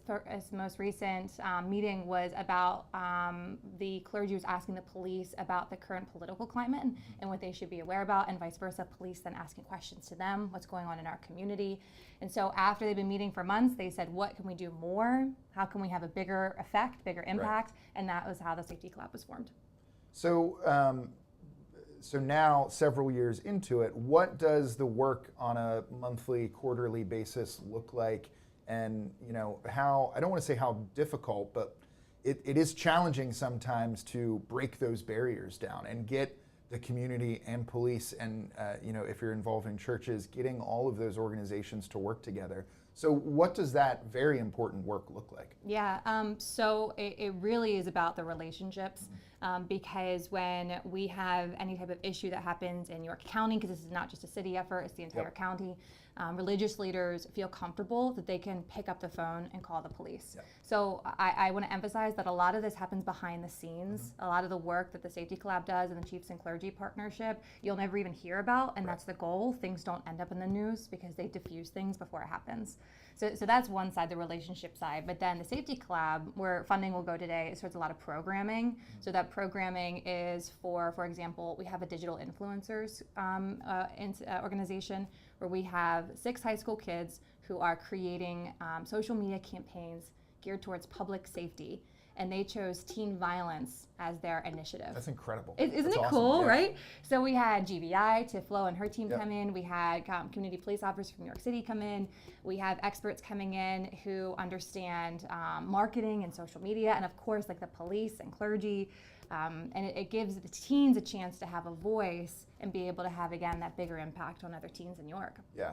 most recent meeting was about the clergy was asking the police about the current political climate and what they should be aware about, and vice versa, police then asking questions to them, what's going on in our community. And so after they've been meeting for months, they said, what can we do more? How can we have a bigger effect, bigger impact? Right. And that was how the Safety Collab was formed. So, so now, several years into it, what does the work on a monthly, quarterly basis look like? And how, I don't want to say how difficult, but it is challenging sometimes to break those barriers down and get the community and police and, if you're involved in churches, getting all of those organizations to work together. So what does that very important work look like? Yeah, so it really is about the relationships, because when we have any type of issue that happens in York County, because this is not just a city effort, it's the entire county, religious leaders feel comfortable that they can pick up the phone and call the police. Yep. So I want to emphasize that a lot of this happens behind the scenes. A lot of the work that the Safety Collab does and the Chiefs and Clergy Partnership, you'll never even hear about, and that's the goal. Things don't end up in the news because they diffuse things before it happens. So that's one side, the relationship side. But then the Safety Collab, where funding will go today, it starts a lot of programming. So that programming is for example, we have a digital influencers organization where we have 6 high school kids who are creating social media campaigns geared towards public safety. And they chose teen violence as their initiative. That's incredible. Isn't it awesome. cool, Yeah. right? So we had GVI, Tiflo and her team come in. We had community police officers from New York City come in. We have experts coming in who understand marketing and social media, and of course, like the police and clergy. And it gives the teens a chance to have a voice and be able to have, again, that bigger impact on other teens in York. Yeah.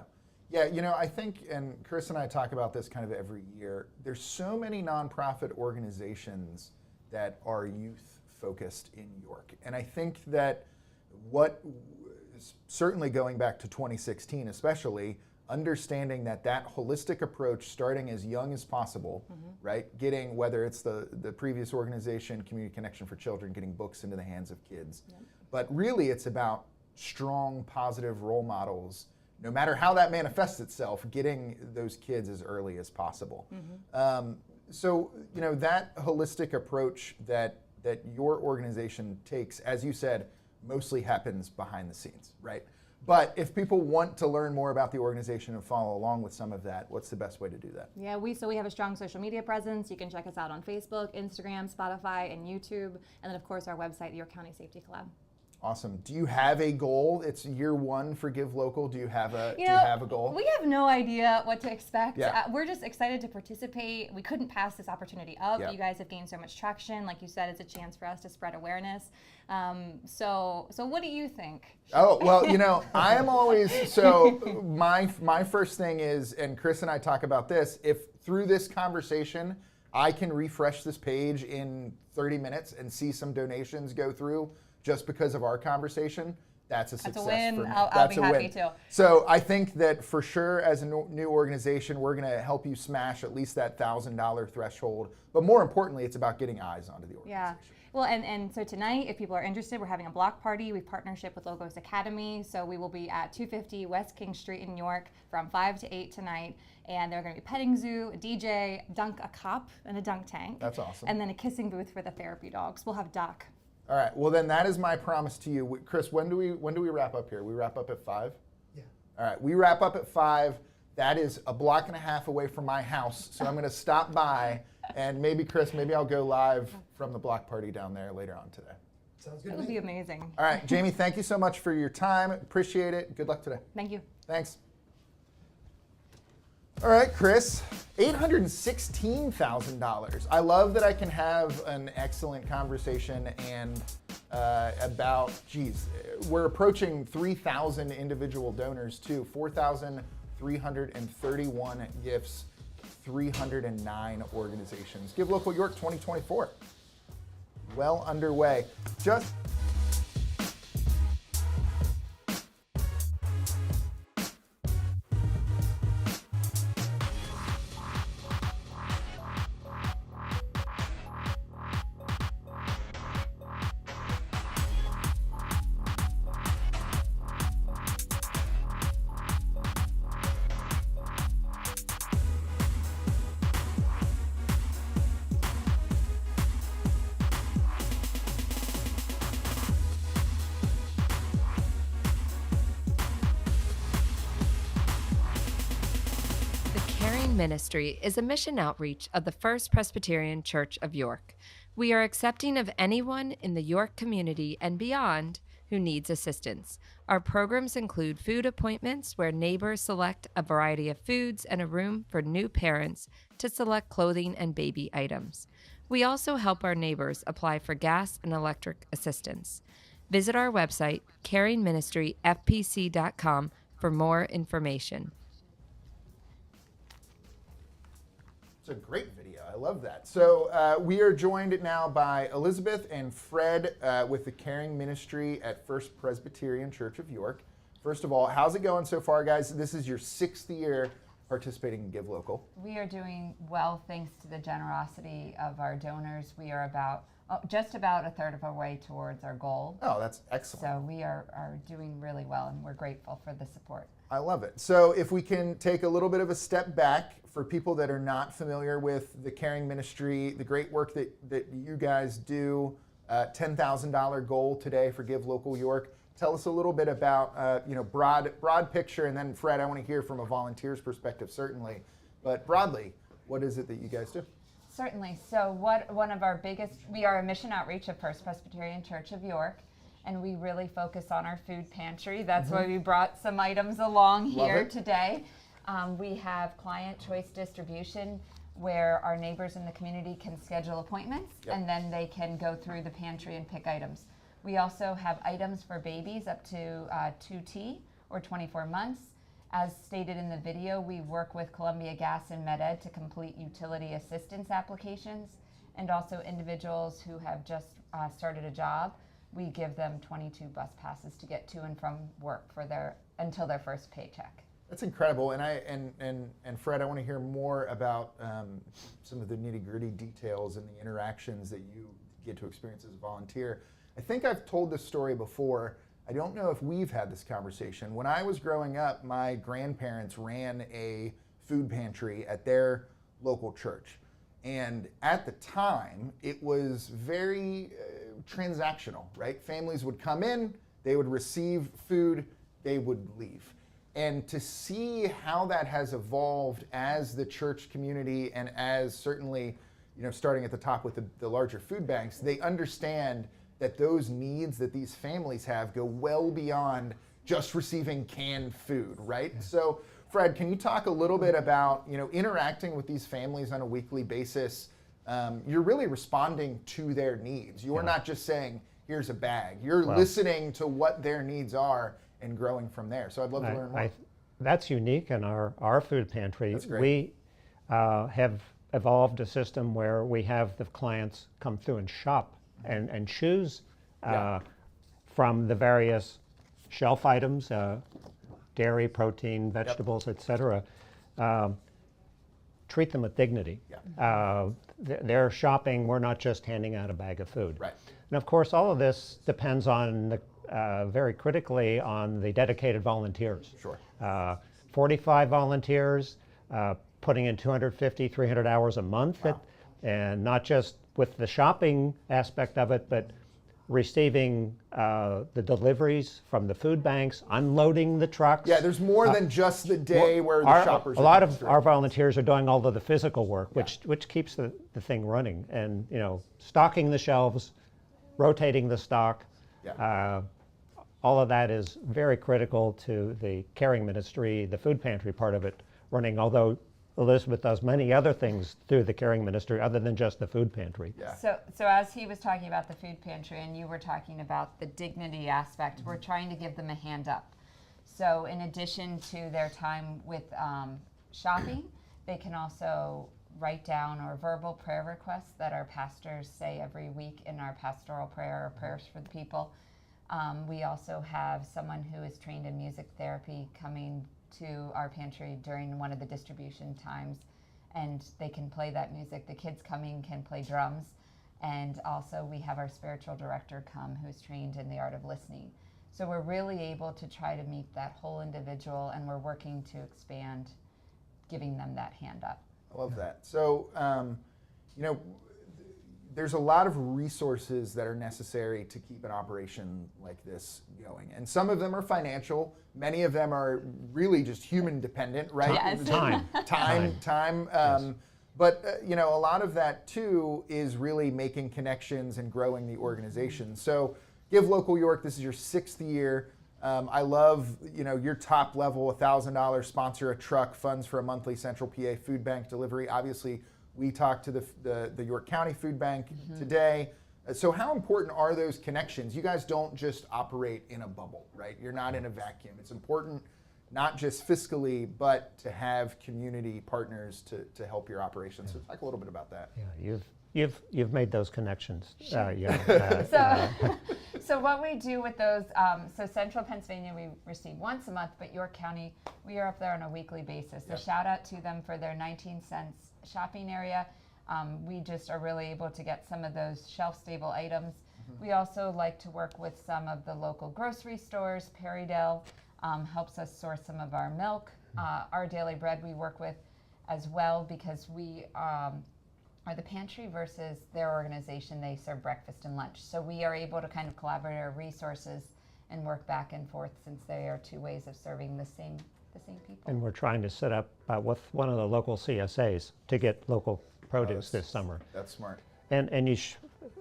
Yeah, I think, and Chris and I talk about this kind of every year, there's so many nonprofit organizations that are youth focused in York. And I think that certainly going back to 2016 especially, understanding that holistic approach starting as young as possible, right? Getting, whether it's the previous organization, Community Connection for Children, getting books into the hands of kids. Yep. But really it's about strong, positive role models, no matter how that manifests itself, getting those kids as early as possible. So, that holistic approach that your organization takes, as you said, mostly happens behind the scenes, right? But if people want to learn more about the organization and follow along with some of that, what's the best way to do that? Yeah, we have a strong social media presence. You can check us out on Facebook, Instagram, Spotify, and YouTube. And then, of course, our website, York County Safety Collab. Awesome. Do you have a goal? It's year 1 for Give Local. Do you have a goal? We have no idea what to expect. Yeah. We're just excited to participate. We couldn't pass this opportunity up. Yeah. You guys have gained so much traction. Like you said, it's a chance for us to spread awareness. So what do you think? Oh, well, I am always, my first thing is, and Chris and I talk about this, if through this conversation, I can refresh this page in 30 minutes and see some donations go through, just because of our conversation, that's a success. That's a win. For me. I'll be happy too. So I think that for sure, as a new organization, we're going to help you smash at least that $1,000 threshold. But more importantly, it's about getting eyes onto the organization. Yeah. Well, and so tonight, if people are interested, we're having a block party. We've partnership with Logos Academy. So we will be at 250 West King Street in New York from 5 to 8 tonight. And they're going to be petting zoo, a DJ, dunk a cop, and a dunk tank. That's awesome. And then a kissing booth for the therapy dogs. We'll have Doc. All right. Well, then that is my promise to you, Chris. When do we wrap up here? We wrap up at 5. Yeah. All right. We wrap up at 5. That is a block and a half away from my house, so I'm going to stop by, and maybe I'll go live from the block party down there later on today. Sounds good. That would be amazing. All right, Jamie. Thank you so much for your time. Appreciate it. Good luck today. Thank you. Thanks. All right, Chris, $816,000. I love that I can have an excellent conversation and about, we're approaching 3,000 individual donors too, 4,331 gifts, 309 organizations. Give Local York 2024. Well underway. Caring Ministry is a mission outreach of the First Presbyterian Church of York. We are accepting of anyone in the York community and beyond who needs assistance. Our programs include food appointments where neighbors select a variety of foods and a room for new parents to select clothing and baby items. We also help our neighbors apply for gas and electric assistance. Visit our website, caringministryfpc.com, for more information. It's a great video. I love that. So we are joined now by Elizabeth and Fred with the Caring Ministry at First Presbyterian Church of York. First of all, how's it going so far, guys? This is your 6th year participating in Give Local. We are doing well thanks to the generosity of our donors. We are just about a third of our way towards our goal. Oh, that's excellent. So we are doing really well, and we're grateful for the support. I love it. So if we can take a little bit of a step back for people that are not familiar with the Caring Ministry, the great work that you guys do, $10,000 goal today for Give Local York. Tell us a little bit about, broad picture, and then Fred, I want to hear from a volunteer's perspective, certainly. But broadly, what is it that you guys do? Certainly. So one of our biggest, we are a mission outreach of First Presbyterian Church of York, and we really focus on our food pantry. That's why we brought some items along here today. We have client choice distribution where our neighbors in the community can schedule appointments and then they can go through the pantry and pick items. We also have items for babies up to 2T or 24 months. As stated in the video, we work with Columbia Gas and MedEd to complete utility assistance applications, and also individuals who have just started a job. We give them 22 bus passes to get to and from work until their first paycheck. That's incredible, and Fred, I want to hear more about some of the nitty-gritty details and the interactions that you get to experience as a volunteer. I think I've told this story before. I don't know if we've had this conversation. When I was growing up, my grandparents ran a food pantry at their local church. And at the time, it was very transactional, right? Families would come in, they would receive food, they would leave. And to see how that has evolved as the church community and as certainly, starting at the top with the larger food banks, they understand that those needs that these families have go well beyond just receiving canned food, right? Yeah. So, Fred, can you talk a little bit about, interacting with these families on a weekly basis? You're really responding to their needs. You're not just saying, here's a bag. You're listening to what their needs are and growing from there. So I'd love to learn more. That's unique in our food pantry. That's great. We have evolved a system where we have the clients come through and shop and choose from the various shelf items, dairy, protein, vegetables, etc. Treat them with dignity. They're shopping. We're not just handing out a bag of food. Right. And of course, all of this depends on very critically on the dedicated volunteers. Sure. 45 volunteers, putting in 250, 300 hours a month, and not just with the shopping aspect of it, but receiving the deliveries from the food banks, unloading the trucks. Yeah, there's more than just the day where the shoppers a lot of our volunteers are doing all of the physical work, which keeps the thing running. And, stocking the shelves, rotating the stock, all of that is very critical to the Caring Ministry, the food pantry part of it running, although Elizabeth does many other things through the Caring Ministry other than just the food pantry. Yeah. So as he was talking about the food pantry and you were talking about the dignity aspect, we're trying to give them a hand up. So in addition to their time with shopping, they can also write down or verbal prayer requests that our pastors say every week in our pastoral prayer or prayers for the people. We also have someone who is trained in music therapy coming to our pantry during one of the distribution times, and they can play that music. The kids coming can play drums, and also we have our spiritual director come who's trained in the art of listening. So we're really able to try to meet that whole individual, and we're working to expand giving them that hand up. I love that. So, there's a lot of resources that are necessary to keep an operation like this going. And some of them are financial. Many of them are really just human dependent, right? Yes. Time. Yes. But you know, a lot of that too is really making connections and growing the organization. So Give Local York, this is your 6th year. I love, you know, your top level, $1,000 sponsor a truck, funds for a monthly Central PA food bank delivery. Obviously, we talked to the York County Food Bank today. So how important are those connections? You guys don't just operate in a bubble, right? You're not in a vacuum. It's important not just fiscally, but to have community partners to help your operations. So talk a little bit about that. Yeah, you've made those connections. So what we do with those, so Central Pennsylvania we receive once a month, but York County, we are up there on a weekly basis. So shout out to them for their 19 cents shopping area. We just are really able to get some of those shelf-stable items. We also like to work with some of the local grocery stores. Perrydale helps us source some of our milk. Our Daily Bread we work with as well, because we are the Pantry versus their organization. They serve breakfast and lunch. So we are able to kind of collaborate our resources and work back and forth, since they are two ways of serving the same people. And we're trying to set up with one of the local CSAs to get local produce this summer. That's smart. And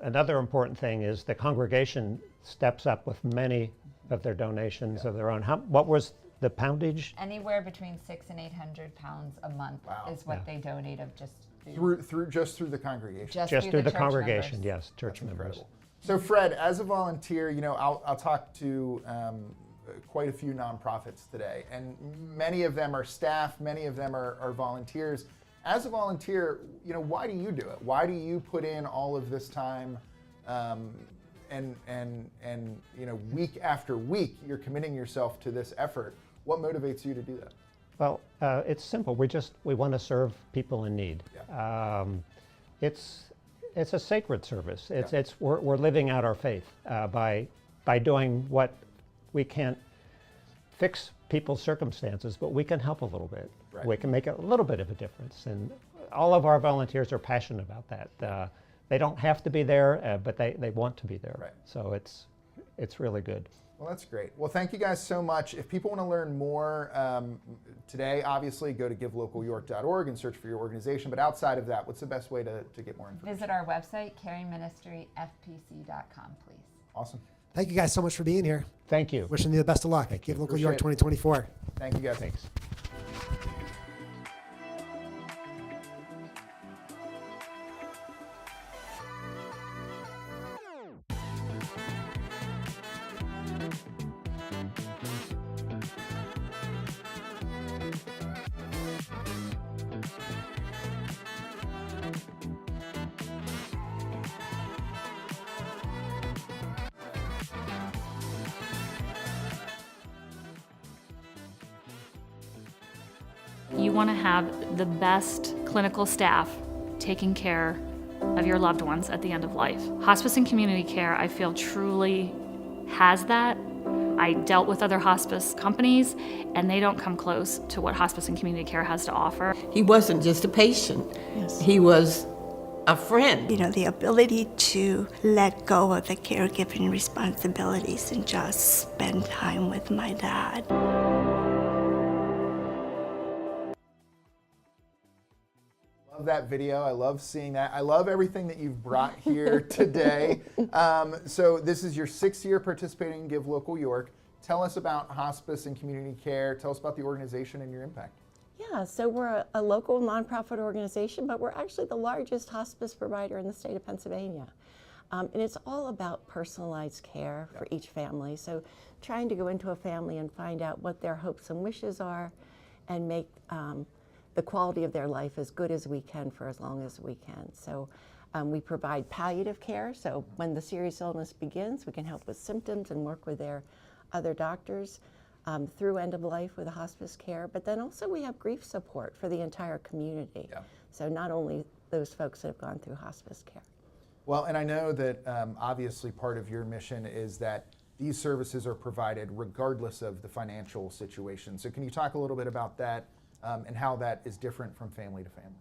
another important thing is the congregation steps up with many of their donations of their own. What was the poundage? Anywhere between 600 and 800 pounds a month is what they donate of just food. Through the congregation. Just through the congregation, members. yes, church members. Incredible. So Fred, as a volunteer, you know, I'll talk to quite a few nonprofits today, and many of them are staff, many of them are volunteers. As a volunteer, you know, why do you do it? Why do you put in all of this time, and you know, week after week, you're committing yourself to this effort? What motivates you to do that? Well, it's simple. We want to serve people in need. Yeah. It's a sacred service. We're living out our faith by doing what we can't fix people's circumstances, but we can help a little bit. Right. We can make a little bit of a difference, and all of our volunteers are passionate about that. They don't have to be there, but they want to be there. Right. So it's really good. Well, that's great. Well, thank you guys so much. If people want to learn more today, obviously go to givelocalyork.org and search for your organization. But outside of that, what's the best way to get more information? Visit our website, caringministryfpc.com, please. Awesome. Thank you guys so much for being here. Thank you. Wishing you the best of luck. Give Local York 2024. Thank you guys. Thanks. You want to have the best clinical staff taking care of your loved ones at the end of life. Hospice and community care, I feel, truly has that. I dealt with other hospice companies, and they don't come close to what hospice and community care has to offer. He wasn't just a patient. Yes. He was a friend. You know, the ability to let go of the caregiving responsibilities and just spend time with my dad. Love that video. I love seeing that. I love everything that you've brought here today. So this is your 6th year participating in Give Local York. Tell us about hospice and community care. Tell us about the organization and your impact. Yeah, so we're a local nonprofit organization, but we're actually the largest hospice provider in the state of Pennsylvania. And it's all about personalized care for each family. So trying to go into a family and find out what their hopes and wishes are and make the quality of their life as good as we can for as long as we can. So we provide palliative care. So when the serious illness begins, we can help with symptoms and work with their other doctors through end of life with hospice care. But then also we have grief support for the entire community. Yeah. So not only those folks that have gone through hospice care. Well, and I know that obviously part of your mission is that these services are provided regardless of the financial situation. So can you talk a little bit about that and how that is different from family to family?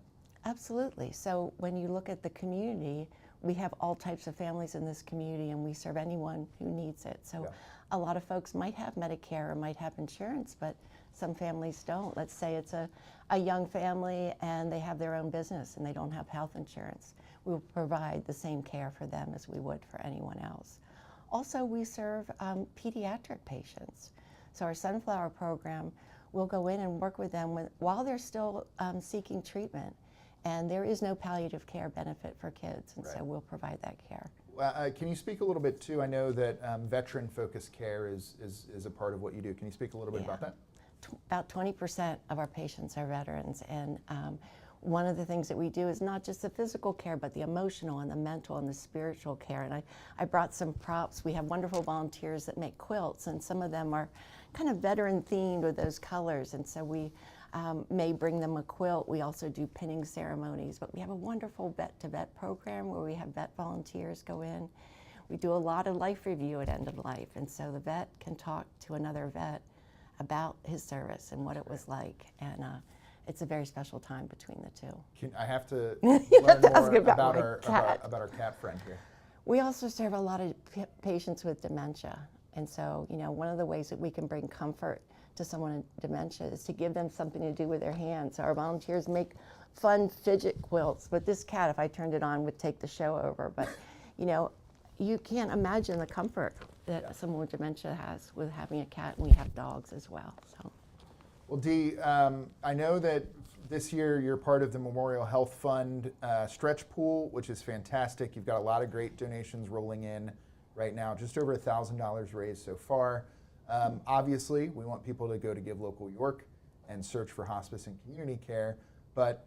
Absolutely. So when you look at the community, we have all types of families in this community, and we serve anyone who needs it. So a lot of folks might have Medicare or might have insurance, but some families don't. Let's say it's a young family and they have their own business and they don't have health insurance. We will provide the same care for them as we would for anyone else. Also, we serve pediatric patients. So our Sunflower program, we'll go in and work with them while they're still seeking treatment. And there is no palliative care benefit for kids, and so we'll provide that care. Can you speak a little bit too? I know that veteran-focused care is a part of what you do. Can you speak a little bit about that? About 20% of our patients are veterans, and one of the things that we do is not just the physical care, but the emotional and the mental and the spiritual care. And I brought some props. We have wonderful volunteers that make quilts, and some of them are kind of veteran themed with those colors, and so we may bring them a quilt. We also do pinning ceremonies, but we have a wonderful vet-to-vet program where we have vet volunteers go in. We do a lot of life review at end of life, and so the vet can talk to another vet about his service and what it was like, and it's a very special time between the two. I have to learn more about our cat friend here. We also serve a lot of patients with dementia, and so one of the ways that we can bring comfort to someone in dementia is to give them something to do with their hands. So our volunteers make fun fidget quilts, but this cat, if I turned it on, would take the show over. But you can't imagine the comfort that someone with dementia has with having a cat, and we have dogs as well. So. Well, Dee, I know that this year you're part of the Memorial Health Fund stretch pool, which is fantastic. You've got a lot of great donations rolling in right now, just over $1,000 raised so far. Obviously, we want people to go to Give Local York and search for hospice and community care, but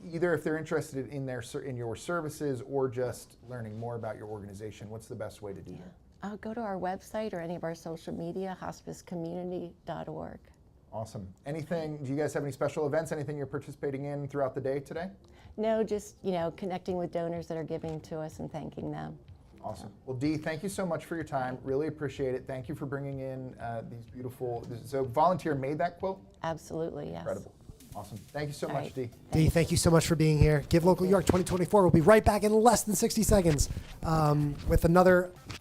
either if they're interested in your services or just learning more about your organization, what's the best way to do that? Go to our website or any of our social media, hospicecommunity.org. Awesome. Anything, do you guys have any special events, anything you're participating in throughout the day today? No, just connecting with donors that are giving to us and thanking them. Awesome. Well, Dee, thank you so much for your time. Really appreciate it. Thank you for bringing in these beautiful, so volunteer made that quilt? Absolutely, yes. Incredible. Awesome. Thank you so much, Dee. Dee, thank you so much for being here. Give Local York 2024. We'll be right back in less than 60 seconds with another